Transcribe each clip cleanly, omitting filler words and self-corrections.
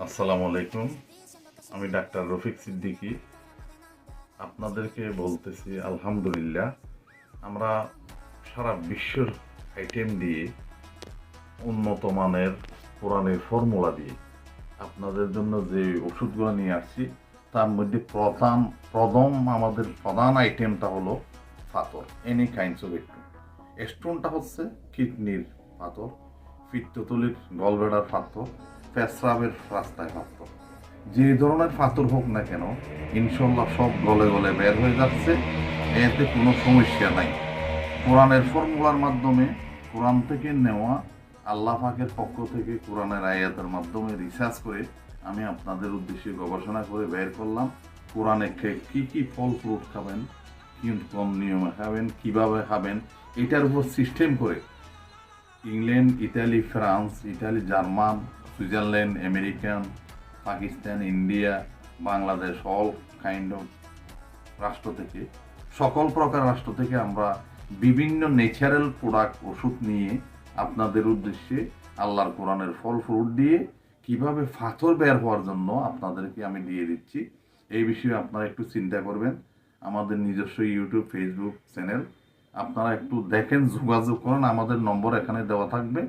আসসালামু আলাইকুম। আমি ডাক্তার রফিক সিদ্দিকী। আপনাদেরকে বলতেছি আলহামদুলিল্লাহ, আমরা সারা বিশ্বের আইটেম দিয়ে, উন্নত মানের কোরআনের ফর্মুলা দিয়ে আপনাদের জন্য যে ওষুধগুলো নিয়ে আসছি, তার মধ্যে আমাদের প্রধান আইটেমটা হলো পাথর, এনি কাইন্ডস অফ স্টোন। স্টোনটা হচ্ছে কিডনির পাথর, পিত্তথলির গলব্লাডার পাথর, পেশাবের রাস্তায় পাথর। যে ধরনের পাথর হোক না কেন, ইনশাল্লাহ সব গলে গলে বের হয়ে যাচ্ছে, এতে কোনো সমস্যা নাই। কোরআনের ফর্মুলার মাধ্যমে, কোরআন থেকে নেওয়া, আল্লাহ পাকের পক্ষ থেকে কোরআনের আয়াতের মাধ্যমে রিসার্চ করে আমি আপনাদের উদ্দেশ্যে গবেষণা করে বের করলাম কোরআনে কি কি ফল ফ্রুট খাবেন, কোন নিয়মে খাবেন, কিভাবে খাবেন, এটার উপর সিস্টেম করে England, Italy, France, German, Switzerland, American, Pakistan, India, Bangladesh, all kind of রাষ্ট্র থেকে, সকল প্রকার রাষ্ট্র থেকে আমরা বিভিন্ন ন্যাচারাল প্রোডাক্ট, ওষুধ নিয়ে আপনাদের উদ্দেশ্যে আল্লাহর কোরআনের ফল ফ্রুট দিয়ে কিভাবে পাথর বের হওয়ার জন্য আপনাদেরকে আমি দিয়ে দিচ্ছি। এই বিষয়ে আপনারা একটু চিন্তা করবেন। আমাদের নিজস্ব ইউটিউব, ফেসবুক চ্যানেল, আপনারা একটু দেখেন, যোগাযোগ করেন, আমাদের নম্বর এখানে দেওয়া থাকবে।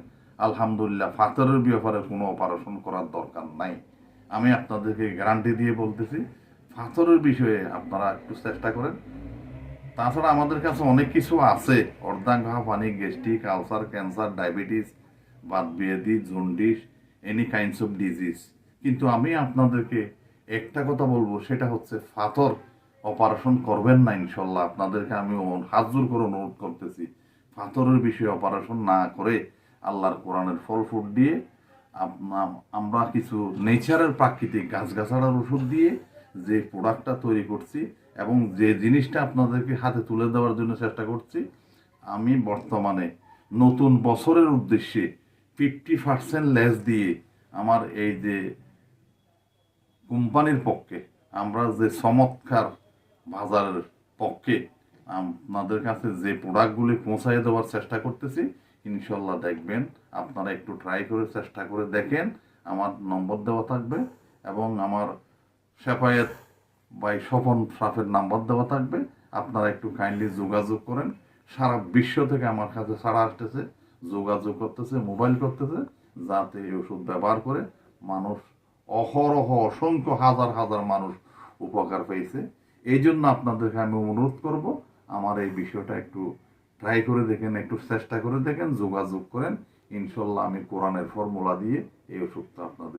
আলহামদুলিল্লাহ, পাথরের ব্যাপারে কোনো অপারেশন করার দরকার নাই। আমি আপনাদেরকে গ্যারান্টি দিয়ে বলতেছি, পাথরের বিষয়ে আপনারা একটু চেষ্টা করেন। তাছাড়া আমাদের কাছে অনেক কিছু আছে, অর্ধাঙ্গা পানি, গ্যাস্ট্রিক, আলসার, ক্যান্সার, ডায়াবেটিস, বাতব্যাধি, jaundice, any kinds of disease. কিন্তু আমি আপনাদেরকে একটা কথা বলবো, সেটা হচ্ছে পাথর অপারেশন করবেন না ইনশাল্লাহ। আপনাদেরকে আমি হাত জোর করে অনুরোধ করতেছি, পাথরের বিষয়ে অপারেশন না করে আল্লাহর কোরআনের ফল ফ্রুট দিয়ে আমরা কিছু নেচারের প্রাকৃতিক গাছগাছাড়ার ওষুধ দিয়ে যে প্রোডাক্টটা তৈরি করছি এবং যে জিনিসটা আপনাদেরকে হাতে তুলে দেওয়ার জন্য চেষ্টা করছি, আমি বর্তমানে নতুন বছরের উদ্দেশ্যে 50% লেস দিয়ে আমার এই যে কোম্পানির পক্ষে, আমরা যে চমৎকার বাজারের পক্ষে আপনাদের কাছে যে প্রোডাক্টগুলি পৌঁছাই দেওয়ার চেষ্টা করতেছি, ইনশাল্লাহ দেখবেন, আপনারা একটু ট্রাই করে চেষ্টা করে দেখেন। আমার নম্বর দেওয়া থাকবে এবং আমার শেফায়েত বাই স্বপন সাফের নাম্বার দেওয়া থাকবে। আপনারা একটু কাইন্ডলি যোগাযোগ করেন। সারা বিশ্ব থেকে আমার কাছে সারা আসতেছে, যোগাযোগ করতেছে, মোবাইল করতেছে, যাতে এই ওষুধ ব্যবহার করে মানুষ অহরহ, অসংখ্য হাজার হাজার মানুষ উপকার পেয়েছে। এই জন্য আপনাদেরকে আমি অনুরোধ করব, আমার এই বিষয়টা একটু ট্রাই করে দেখেন, একটু চেষ্টা করে দেখেন, যোগাযোগ করেন। ইনশাল্লাহ আমি কোরআনের ফর্মুলা দিয়ে এই ওষুধটা আপনাদের